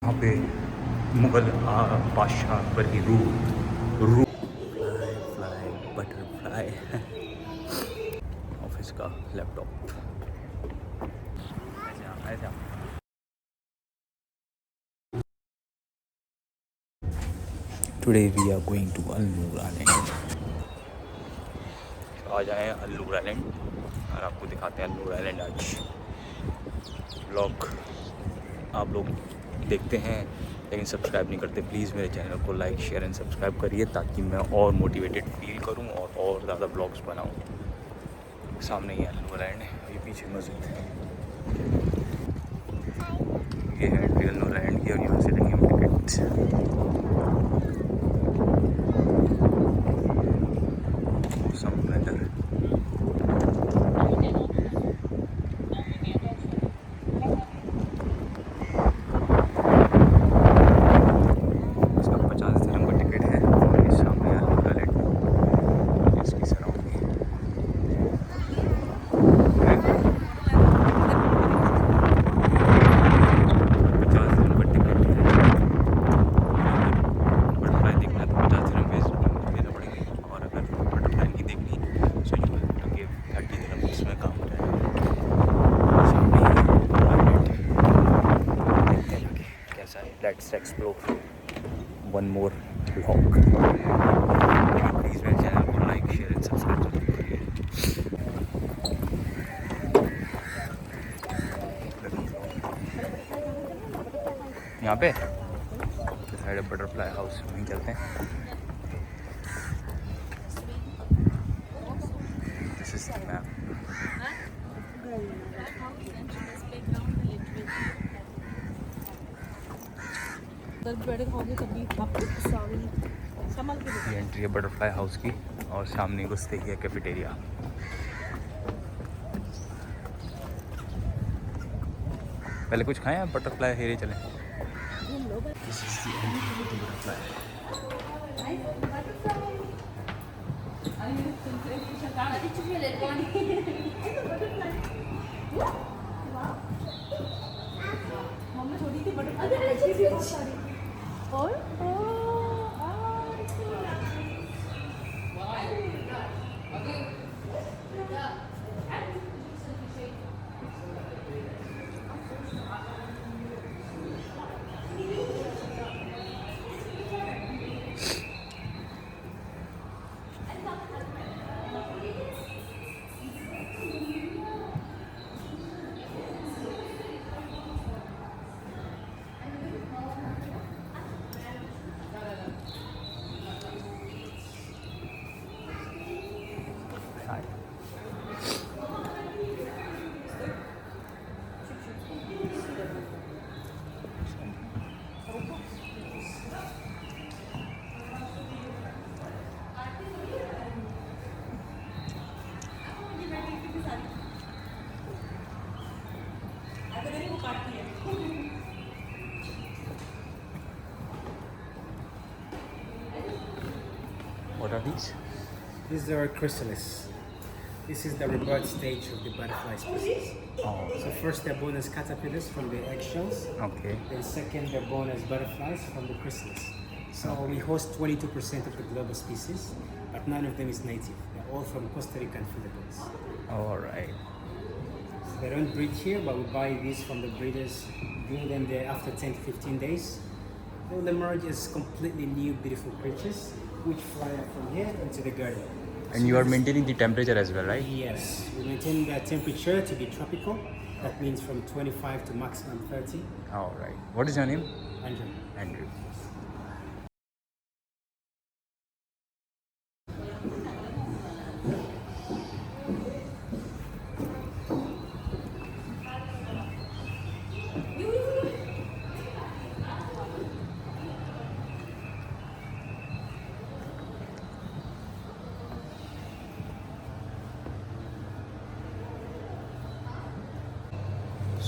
यहाँ पे मुगल बादशाह अकबर की रू फ्लाई फ्लाई बटरफ्लाई ऑफिस का लैपटॉप ऐसा today we are going to Noor island. आ जाए नूर आइलैंड और आपको दिखाते हैं नूर आइलैंड। आज व्लॉग आप लोग देखते हैं लेकिन सब्सक्राइब नहीं करते। प्लीज़ मेरे चैनल को लाइक शेयर एंड सब्सक्राइब करिए ताकि मैं और मोटिवेटेड फील करूं और ज़्यादा ब्लॉग्स बनाऊं। सामने ही नूर आइलैंड है, ये पीछे मस्जिद है, ये है रियल नूर आइलैंड की और यहाँ से लेंगे हम ticket. Let's explore one more vlog. Please मेरे चैनल को लाइक शेयर एंड सब्सक्राइब जरूर करिए। यहाँ पे साइड बटरफ्लाई हाउस वहीं चलते हैं। This is the map. ये एंट्री है बटरफ्लाई हाउस की और सामने घुसते ही है कैफेटेरिया। पहले कुछ खाएं आप बटरफ्लाई हेरे चलें। This is the entry to butterfly. और What are these? These are chrysalis. This is the rebirth stage of the butterfly species. Oh, So first they're born as caterpillars from the eggshells. okay. Then second they're born as butterflies from the chrysalis. So we host 22% of the global species, but none of them is native. They're all from Costa Rica and Philippines. All right. So they don't breed here, but we buy these from the breeders, bring them there after 10 to 15 days. They'll emerge as completely new, beautiful creatures, which fly up from here into the garden. And you are maintaining the temperature as well, right? Yes, we maintain the temperature to be tropical. That means from 25 to maximum 30. All right. What is your name? Andrew. Andrew.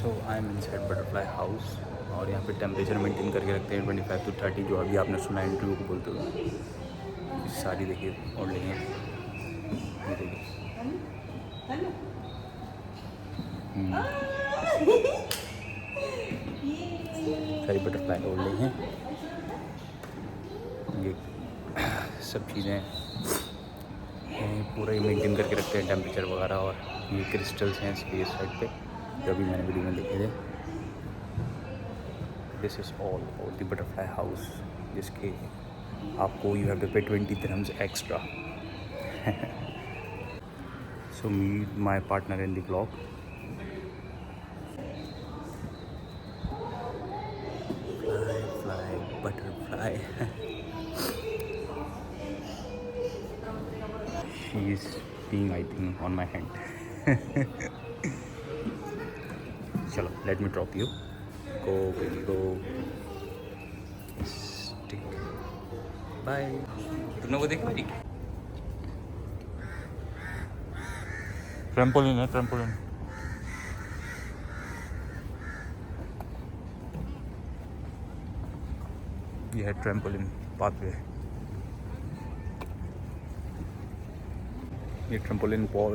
So I am inside butterfly house और यहाँ पे temperature maintain करके रखते हैं 25 to 30, जो अभी आपने सुना इंटरव्यू को बोलते हुए। सारी देखिए और लेंगे, ये देखिए। सारी बटरफ्लाई उड़ रही हैं। ये सब चीज़ें पूरा ही मेंटेन करके रखते हैं, टेम्परेचर वगैरह। और ये क्रिस्टल्स हैं स्पेस साइड पे जो अभी मैंने वीडियो में देखे थे। This is all about the butterfly house, जिसके आपको you have to pay 20 dirhams extra. So meet my partner in the blog. Fly butterfly. She is peeing, I think, on my hand. चलो, let me drop you. Go, baby, go. Stick. Bye. तुमने वो देखा भाई? Trampoline है, trampoline. ये है trampoline pathway. ये trampoline Paul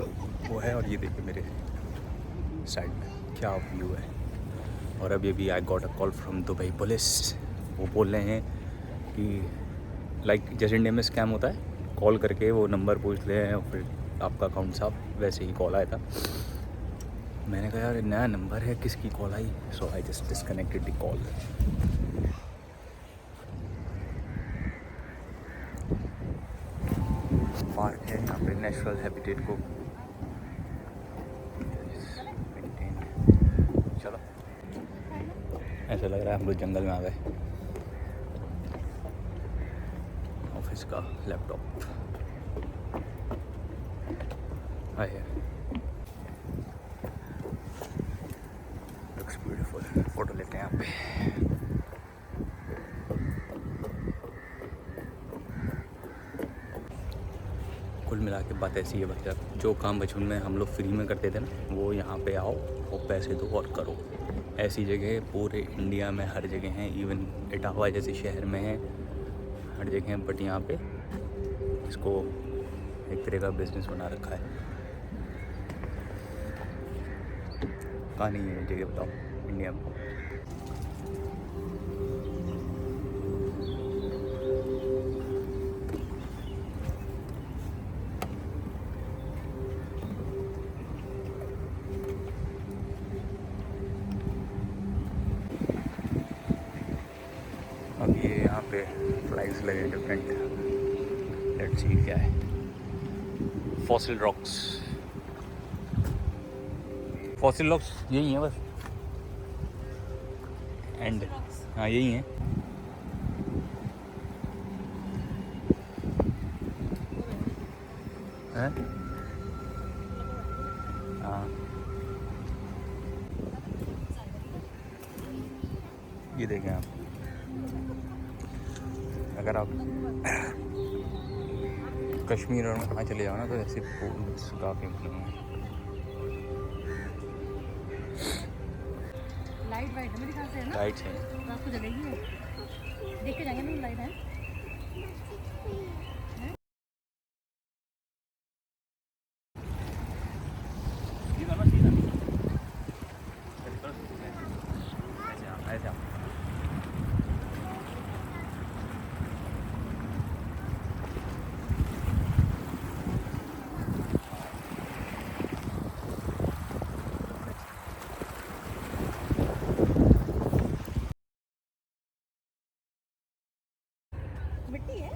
वो है, और ये देखिए मेरे साइड में क्या व्यू है। और अभी I got a call from Dubai police. वो बोल रहे हैं कि लाइक जैसे इंडिया में स्कैम होता है, कॉल करके वो नंबर पूछ ले हैं और फिर आपका अकाउंट साफ, वैसे ही कॉल आया था। मैंने कहा यार नया नंबर है, किसकी call I? So I just disconnected the call. Park है यहाँ पे, नेचुरल हैबिटेट को मेंटेन। चलो, ऐसा लग रहा है हम लोग जंगल में आ गए। ऑफिस का लैपटॉप है, लुक्स ब्यूटीफुल। फोटो लेते हैं यहाँ पे। कुल मिला के बात ऐसी है भैया, जो काम बचपन में हम लोग फ्री में करते थे ना, वो यहाँ पे आओ और पैसे दो और करो। ऐसी जगह पूरे इंडिया में हर जगह हैं, इवन इटावा जैसे शहर में है, हर जगह हैं। बट यहाँ पे इसको एक तरह का बिजनेस बना रखा है। कहाँ नहीं है जगह बताओ इंडिया में? अब ये यहाँ पे फ्लैग्स लगे डिफरेंट। लेट्स सी क्या है। फॉसिल रॉक्स, फॉसिल रॉक्स यही है बस, एंड हाँ यही है। हाँ ये देखें आप, अगर आप कश्मीर और वहाँ चले जाओ ना, तो ऐसे फूल्स काफ़ी मिलेंगे। लाइट वाइट है मेरे ख्याल से, है ना? लाइट्स हैं, रात को जलेगी वो। देख के जाएंगे ना, लाइट है। मिट्टी है।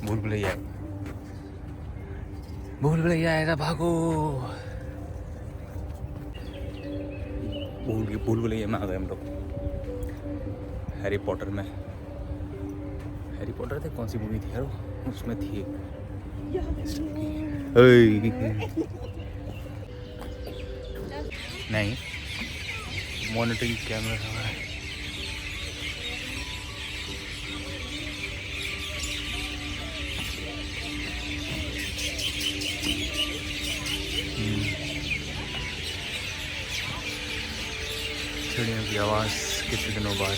भूल भुलैया है, भूल भुलैया है, भागो। भूल भुलैया में आ गए हम लोग। हैरी पॉटर में, हैरी पॉटर थे, कौन सी मूवी थी यार उसमें थी नहीं, मॉनिटरिंग कैमरा है। चिड़िया पक्षियों की आवाज़ कितने दिनों बाद।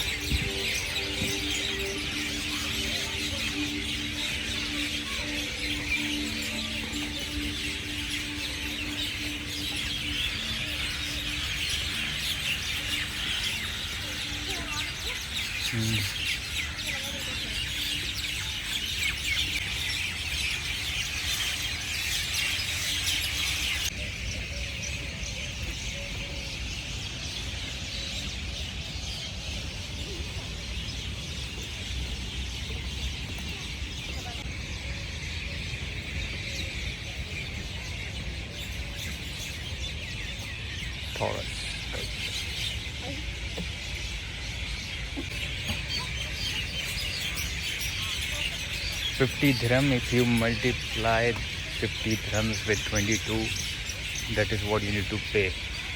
Taurus. 50 dirham, if you multiply 50 dirhams with 22, that is what you need to pay.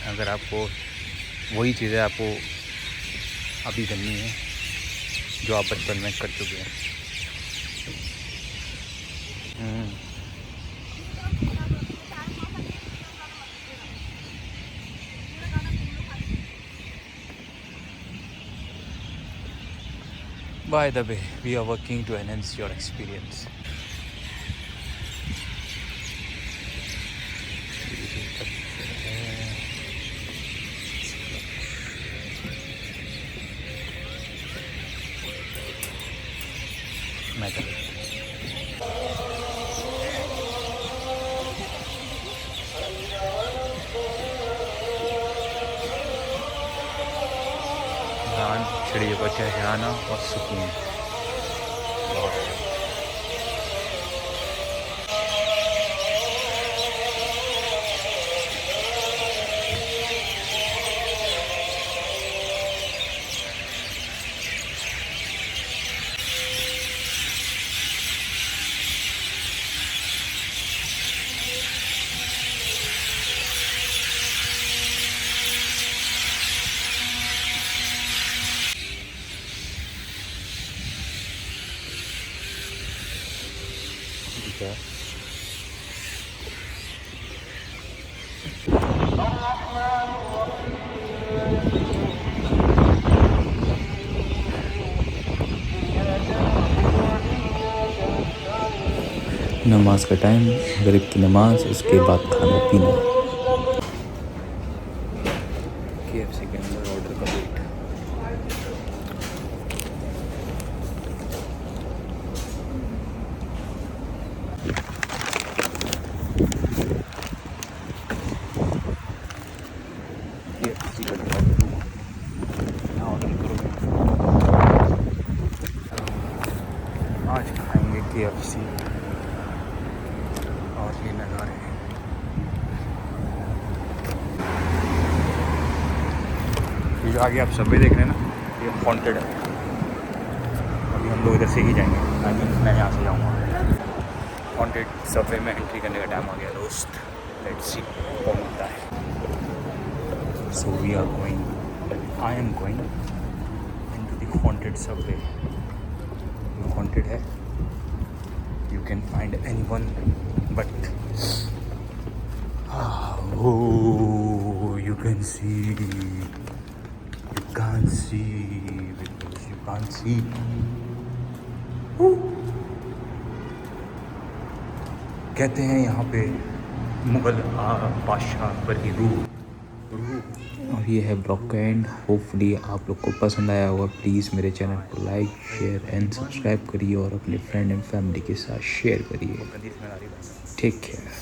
अगर आपको वही चीज़ें आपको अभी करनी है जो आप बचपन में कर चुके हैं। By the way, we are working to enhance your experience. Metal. चिड़ियों का चहचहाना और सुकून। ठीक है। नमाज का टाइम, गरीब की नमाज, उसके बाद खाना पीना। KFC के अंदर ऑर्डर कंप्लीट। आज खाएंगे KFC और ये नज़ारे हैं। ये जो आगे आप सबवे देख रहे हैं ना, ये हॉन्टेड है। अभी हम लोग इधर से ही जाएंगे, मैं यहाँ से जाऊँगा। हॉन्टेड सबवे में एंट्री करने का टाइम आ गया दोस्त। लेट्स सी कौन होता है। So we are going, I am going into the haunted subway. Haunted है, you can find anyone, but you can see, you can't see because you can't see. कहते हैं यहाँ पे मुगल बादशाह अकबर की रूह। और ये है ब्लॉग का एंड। होपफुली आप लोग को पसंद आया होगा। प्लीज़ मेरे चैनल को लाइक, शेयर एंड सब्सक्राइब करिए और अपने फ्रेंड एंड फैमिली के साथ शेयर करिए। Take care.